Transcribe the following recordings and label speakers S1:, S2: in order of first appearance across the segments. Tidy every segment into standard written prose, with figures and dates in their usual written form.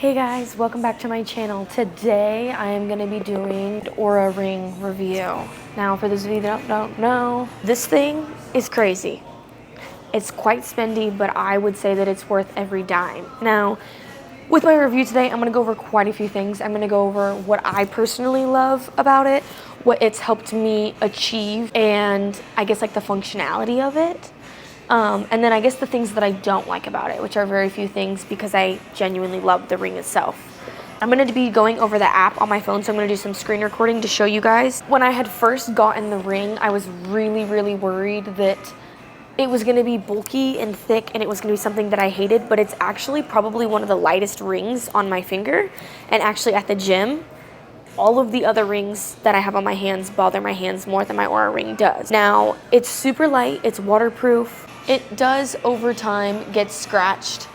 S1: Hey guys, welcome back to my channel. Today I am going to be doing Oura ring review. Now for those of you that don't know, this thing is crazy. It's quite spendy, but I would say that it's worth every dime. Now, with my review today, I'm going to go over quite a few things. I'm going to go over what I personally love about it, what it's helped me achieve, and I guess like the functionality of it. And then I guess the things that I don't like about it, which are very few things because I genuinely love the ring itself. I'm going to be going over the app on my phone, so I'm going to do some screen recording to show you guys. When I had first gotten the ring, I was really worried that it was going to be bulky and thick and it was going to be something that I hated, but it's actually probably one of the lightest rings on my finger. And actually at the gym, all of the other rings that I have on my hands bother my hands more than my Oura ring does. Now, it's super light, it's waterproof. It does over time get scratched,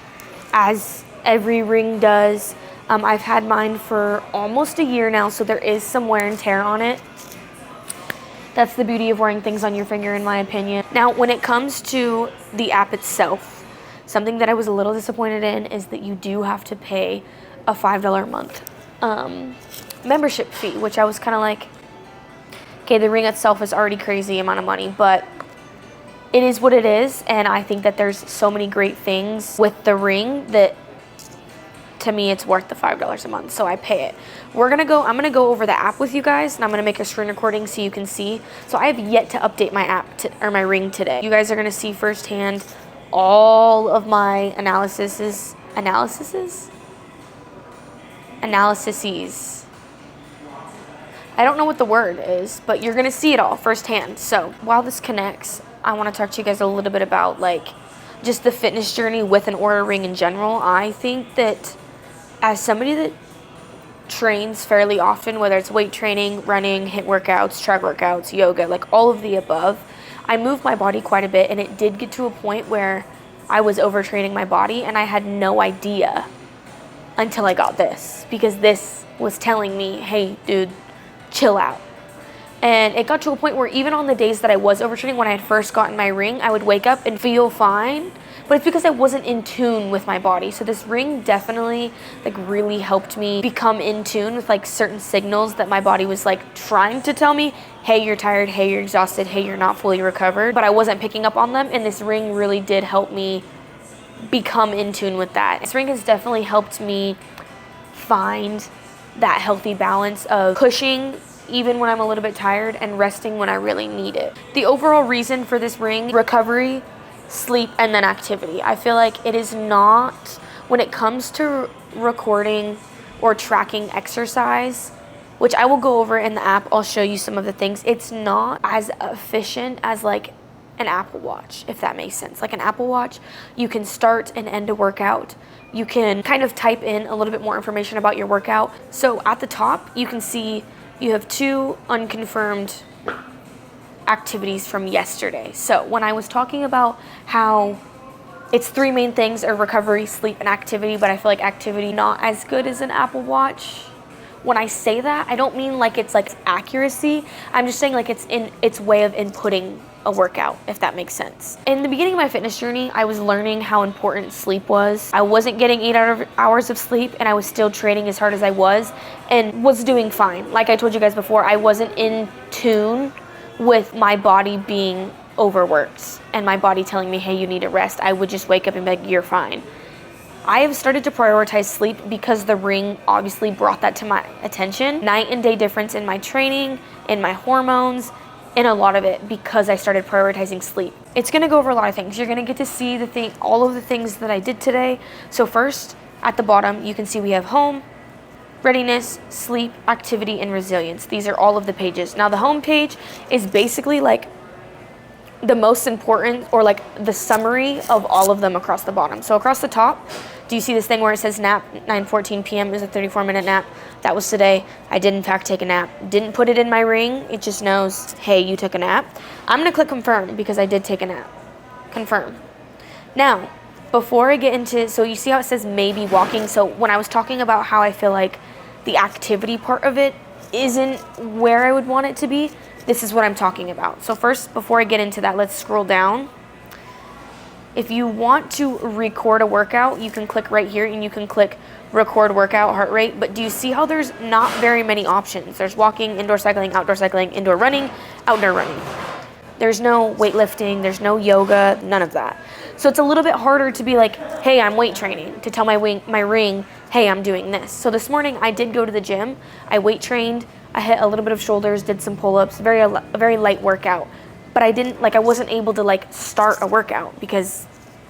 S1: as every ring does. I've had mine for almost a year now, so there is some wear and tear on it. That's the beauty of wearing things on your finger, in my opinion. Now, when it comes to the app itself, something that I was a little disappointed in is that you do have to pay a $5 a month membership fee, which I was kind of like, okay, the ring itself is already crazy amount of money, but it is what it is, and I think that there's so many great things with the ring that to me it's worth the $5 a month, so I pay it. I'm gonna go over the app with you guys, and I'm gonna make a screen recording so you can see. So I have yet to update my app or my ring today. You guys are gonna see firsthand all of my analyses. I don't know what the word is, but you're gonna see it all firsthand. So while this connects, I want to talk to you guys a little bit about like just the fitness journey with an Oura ring in general. I think that as somebody that trains fairly often, whether it's weight training, running, HIIT workouts, track workouts, yoga, like all of the above, I move my body quite a bit, and it did get to a point where I was overtraining my body, and I had no idea until I got this, because this was telling me, hey dude, chill out. And it got to a point where even on the days that I was overtraining, when I had first gotten my ring, I would wake up and feel fine, but it's because I wasn't in tune with my body. So this ring definitely like really helped me become in tune with like certain signals that my body was like trying to tell me, hey, you're tired, hey, you're exhausted, hey, you're not fully recovered, but I wasn't picking up on them, and this ring really did help me become in tune with that. This ring has definitely helped me find that healthy balance of pushing even when I'm a little bit tired and resting when I really need it. The overall reason for this ring, recovery, sleep, and then activity. I feel like it is not, when it comes to recording or tracking exercise, which I will go over in the app, I'll show you some of the things, it's not as efficient as like an Apple Watch, if that makes sense. Like an Apple Watch, you can start and end a workout. You can kind of type in a little bit more information about your workout. So at the top, you can see you have 2 unconfirmed activities from yesterday. So when I was talking about how it's 3 main things are recovery, sleep, and activity, but I feel like activity not as good as an Apple Watch. When I say that, I don't mean like it's like accuracy. I'm just saying like it's in its way of inputting a workout, if that makes sense. In the beginning of my fitness journey, I was learning how important sleep was. I wasn't getting 8 hours of sleep, and I was still training as hard as I was and was doing fine. Like I told you guys before, I wasn't in tune with my body being overworked and my body telling me, hey, you need to rest. I would just wake up and be like, you're fine. I have started to prioritize sleep because the ring obviously brought that to my attention. Night and day difference in my training, in my hormones, in a lot of it, because I started prioritizing sleep. It's gonna go over a lot of things. You're gonna get to see all of the things that I did today. So first, at the bottom, you can see we have home, readiness, sleep, activity, and resilience. These are all of the pages. Now the home page is basically like the most important, or like the summary of all of them across the bottom. So across the top, do you see this thing where it says nap, 9:14 p.m. is a 34-minute nap? That was today. I did in fact take a nap. Didn't put it in my ring. It just knows, hey, you took a nap. I'm gonna click confirm because I did take a nap. Confirm. Now, before I get into, so you see how it says maybe walking? So when I was talking about how I feel like the activity part of it isn't where I would want it to be, this is what I'm talking about. So first, before I get into that, let's scroll down. If you want to record a workout, you can click right here and you can click record workout heart rate, but do you see how there's not very many options? There's walking, indoor cycling, indoor running, outdoor running. There's no weightlifting, there's no yoga, none of that. So it's a little bit harder to be like, hey, I'm weight training, to tell my ring, hey, I'm doing this. So this morning I did go to the gym, I weight trained, I hit a little bit of shoulders, did some pull-ups, a very light workout. But I wasn't able to start a workout because,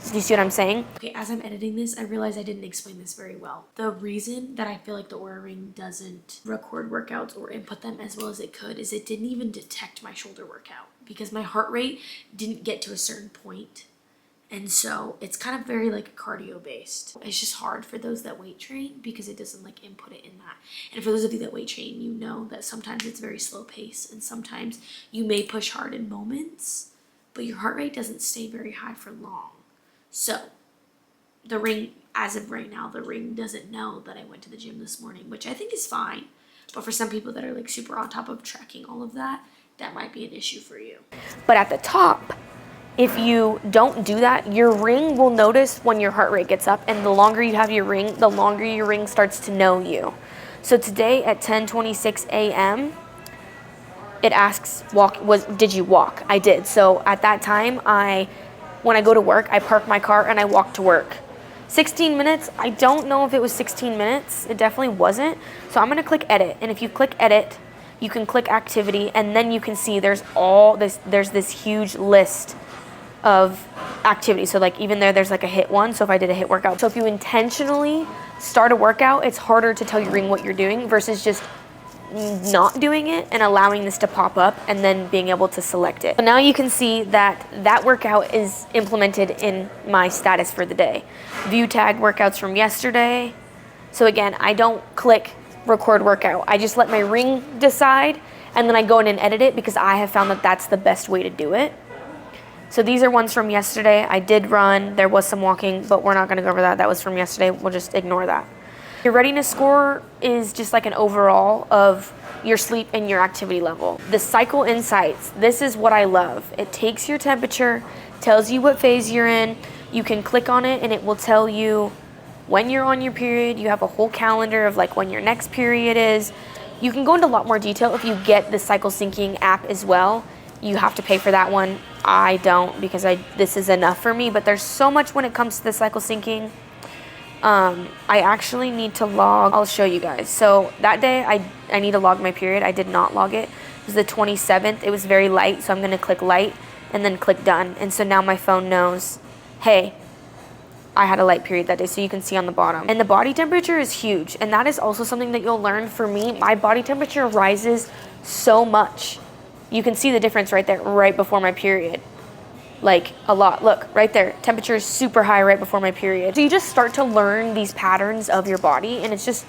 S1: do you see what I'm saying? Okay, as I'm editing this, I realize I didn't explain this very well. The reason that I feel like the Oura Ring doesn't record workouts or input them as well as it could is it didn't even detect my shoulder workout because my heart rate didn't get to a certain point. And so it's kind of very cardio based. It's just hard for those that weight train because it doesn't input it in that. And for those of you that weight train, you know that sometimes it's very slow pace and sometimes you may push hard in moments, but your heart rate doesn't stay very high for long. So the ring, as of right now, the ring doesn't know that I went to the gym this morning, which I think is fine. But for some people that are super on top of tracking all of that, that might be an issue for you. But at the top, if you don't do that, your ring will notice when your heart rate gets up, and the longer you have your ring, the longer your ring starts to know you. So today at 10:26 a.m., it asks, did you walk? I did. So at that time, when I go to work, I park my car and I walk to work. 16 minutes, I don't know if it was 16 minutes. It definitely wasn't. So I'm gonna click edit. And if you click edit, you can click activity and then you can see there's this huge list of activities. So even there's a hit one. So if I did a hit workout. So if you intentionally start a workout, it's harder to tell your ring what you're doing versus just not doing it and allowing this to pop up and then being able to select it. So now you can see that workout is implemented in my status for the day. View tag workouts from yesterday. So again, I don't click record workout. I just let my ring decide and then I go in and edit it because I have found that that's the best way to do it. So these are ones from yesterday. I did run, there was some walking, but we're not gonna go over that. That was from yesterday, we'll just ignore that. Your readiness score is just an overall of your sleep and your activity level. The cycle insights, this is what I love. It takes your temperature, tells you what phase you're in. You can click on it and it will tell you when you're on your period. You have a whole calendar of when your next period is. You can go into a lot more detail if you get the cycle syncing app as well. You have to pay for that one. I don't because this is enough for me, but there's so much when it comes to the cycle syncing. I actually need to log, I'll show you guys. So that day I need to log my period. I did not log it. It was the 27th. It was very light. So I'm going to click light and then click done. And so now my phone knows, hey, I had a light period that day. So you can see on the bottom. And the body temperature is huge. And that is also something that you'll learn. For me, my body temperature rises so much. You can see the difference right there, right before my period. A lot. Look, right there. Temperature is super high right before my period. So you just start to learn these patterns of your body, and it's just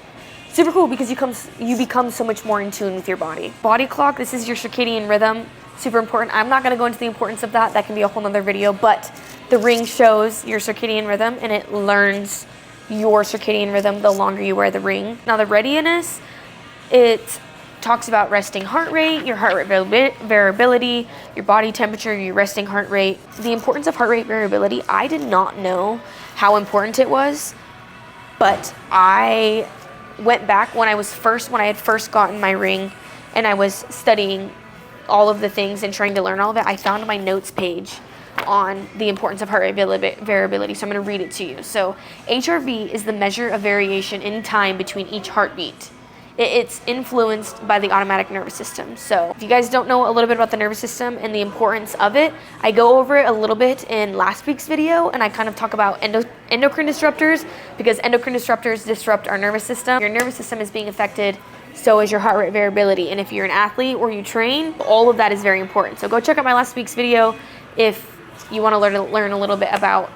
S1: super cool because you become so much more in tune with your body. Body clock, this is your circadian rhythm. Super important. I'm not going to go into the importance of that. That can be a whole nother video, but the ring shows your circadian rhythm, and it learns your circadian rhythm the longer you wear the ring. Now the readiness, it talks about resting heart rate, your heart rate variability, your body temperature, your resting heart rate. The importance of heart rate variability, I did not know how important it was, but I went back when I had first gotten my ring and I was studying all of the things and trying to learn all of it. I found my notes page on the importance of heart rate variability. So I'm going to read it to you. So HRV is the measure of variation in time between each heartbeat. It's influenced by the automatic nervous system. So if you guys don't know a little bit about the nervous system and the importance of it, I go over it a little bit in last week's video, and I kind of talk about endocrine disruptors because endocrine disruptors disrupt our nervous system. Your nervous system is being affected, so is your heart rate variability. And if you're an athlete or you train, all of that is very important. So go check out my last week's video if you want to learn a little bit about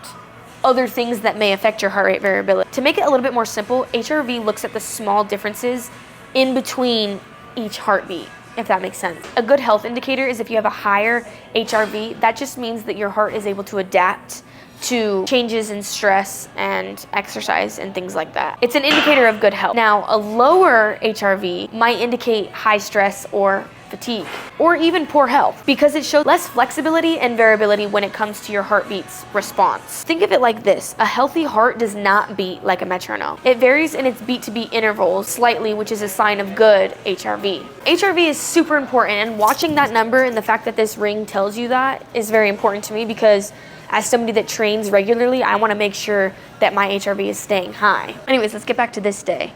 S1: other things that may affect your heart rate variability. To make it a little bit more simple, HRV looks at the small differences in between each heartbeat, if that makes sense. A good health indicator is if you have a higher HRV, that just means that your heart is able to adapt to changes in stress and exercise and things like that. It's an indicator of good health. Now, a lower HRV might indicate high stress or fatigue, or even poor health, because it shows less flexibility and variability when it comes to your heartbeat's response. Think of it like this: a healthy heart does not beat like a metronome. It varies in its beat-to-beat intervals slightly, which is a sign of good HRV. HRV is super important, and watching that number and the fact that this ring tells you that is very important to me, because as somebody that trains regularly, I want to make sure that my HRV is staying high. Anyways, let's get back to this day.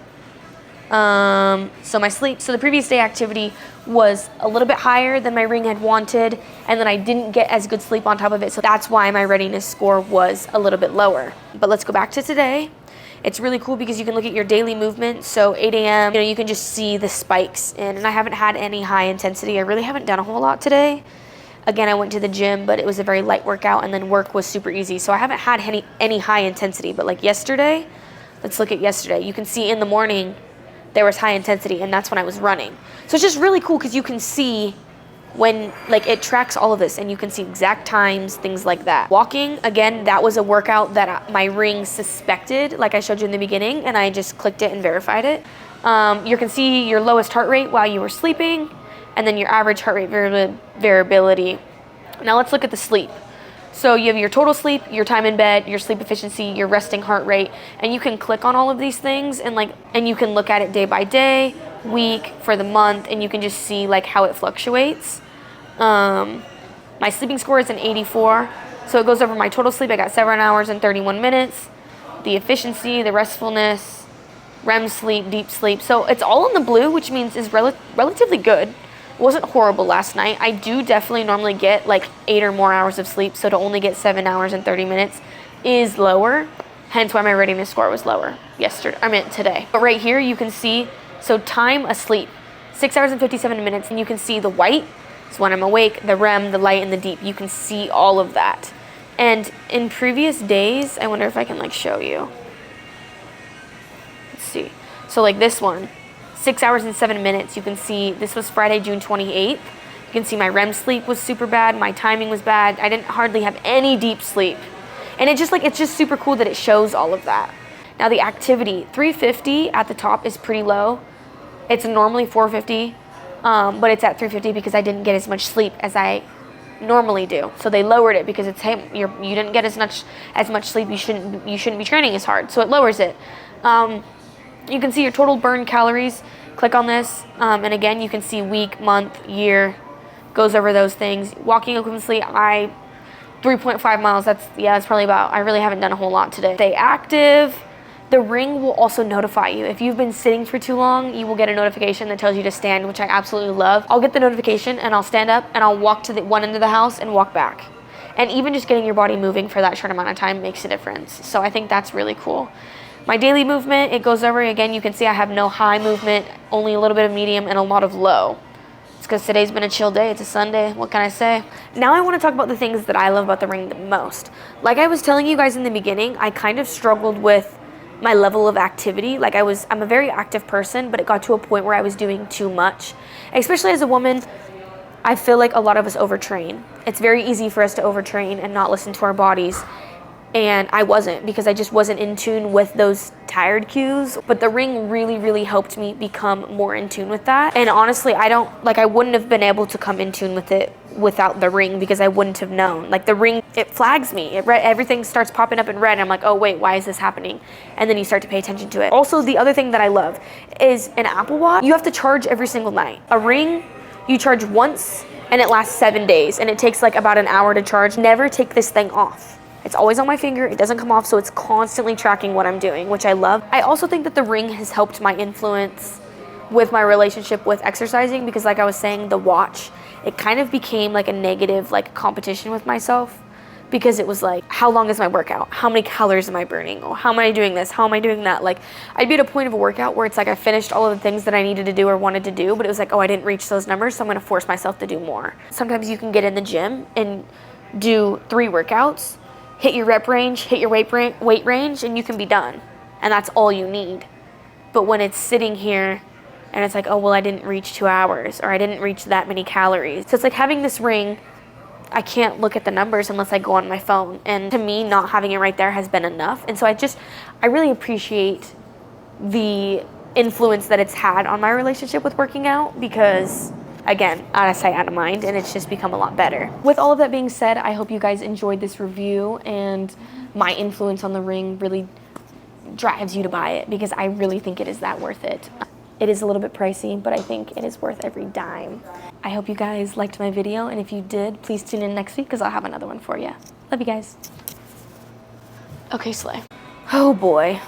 S1: So my sleep, so the previous day activity was a little bit higher than my ring had wanted, and then I didn't get as good sleep on top of it, so that's why my readiness score was a little bit lower. But let's go back to today. It's really cool because you can look at your daily movement. So 8 a.m., you can just see the spikes in, and I haven't had any high intensity. I really haven't done a whole lot today. Again, I went to the gym, but it was a very light workout, and then work was super easy. So I haven't had any high intensity, but like yesterday, let's look at yesterday. You can see in the morning, there was high intensity, and that's when I was running. So it's just really cool because you can see when, like, it tracks all of this, and you can see exact times, things like that. Walking, again, that was a workout that my ring suspected, like I showed you in the beginning, and I just clicked it and verified it. You can see your lowest heart rate while you were sleeping, and then your average heart rate variability. Now let's look at the sleep. So you have your total sleep, your time in bed, your sleep efficiency, your resting heart rate, and you can click on all of these things and you can look at it day by day, week, for the month, and you can just see like how it fluctuates. My sleeping score is an 84, so it goes over my total sleep. I got 7 hours and 31 minutes. The efficiency, the restfulness, REM sleep, deep sleep. So it's all in the blue, which means is relatively good. It wasn't horrible last night. I do definitely normally get like 8 or more hours of sleep, so to only get 7 hours and 30 minutes is lower, hence why my readiness score was lower today. But right here you can see, so time asleep, 6 hours and 57 minutes, and you can see the white is when I'm awake, the REM, the light, and the deep. You can see all of that. And in previous days, I wonder if I can like show you. Let's see. So like this one, 6 hours and 7 minutes. You can see this was Friday, June 28th. You can see my REM sleep was super bad. My timing was bad. I didn't hardly have any deep sleep. And it's just super cool that it shows all of that. Now the activity, 350 at the top is pretty low. It's normally 450, but it's at 350 because I didn't get as much sleep as I normally do. So they lowered it because it's, hey, you didn't get as much sleep. You shouldn't be training as hard. So it lowers it. You can see your total burn calories. Click on this, and again, you can see week, month, year, goes over those things. Walking equivalently, 3.5 miles, that's probably about, I really haven't done a whole lot today. Stay active. The ring will also notify you. If you've been sitting for too long, you will get a notification that tells you to stand, which I absolutely love. I'll get the notification, and I'll stand up, and I'll walk to the one end of the house and walk back. And even just getting your body moving for that short amount of time makes a difference. So I think that's really cool. My daily movement, it goes over, again, you can see I have no high movement, only a little bit of medium and a lot of low. It's because today's been a chill day. It's a Sunday. What can I say? Now I want to talk about the things that I love about the ring the most. Like I was telling you guys in the beginning, I kind of struggled with my level of activity. Like I'm a very active person, but it got to a point where I was doing too much. Especially as a woman, I feel like a lot of us overtrain. It's very easy for us to overtrain and not listen to our bodies. And I wasn't, because I just wasn't in tune with those tired cues. But the ring really, really helped me become more in tune with that. And honestly, I wouldn't have been able to come in tune with it without the ring, because I wouldn't have known. Like the ring, it flags me. Everything starts popping up in red. And I'm like, oh wait, why is this happening? And then you start to pay attention to it. Also, the other thing that I love is an Apple Watch. You have to charge every single night. A ring, you charge once and it lasts 7 days. And it takes like about an hour to charge. Never take this thing off. It's always on my finger, it doesn't come off, so it's constantly tracking what I'm doing, which I love. I also think that the ring has helped my influence with my relationship with exercising, because like I was saying, the watch, it kind of became like a negative like competition with myself, because it was like, how long is my workout? How many calories am I burning? Oh, how am I doing this? How am I doing that? Like I'd be at a point of a workout where it's like I finished all of the things that I needed to do or wanted to do, but it was like, oh, I didn't reach those numbers, so I'm gonna force myself to do more. Sometimes you can get in the gym and do 3 workouts, hit your rep range, hit your weight range, and you can be done. And that's all you need. But when it's sitting here and it's like, oh, well, I didn't reach 2 hours, or I didn't reach that many calories. So it's like having this ring, I can't look at the numbers unless I go on my phone. And to me, not having it right there has been enough. And so I really appreciate the influence that it's had on my relationship with working out, because again, out of sight, out of mind, and it's just become a lot better. With all of that being said, I hope you guys enjoyed this review, and my influence on the ring really drives you to buy it because I really think it is that worth it. It is a little bit pricey, but I think it is worth every dime. I hope you guys liked my video, and if you did, please tune in next week because I'll have another one for you. Love you guys. Okay, Slay. Oh boy.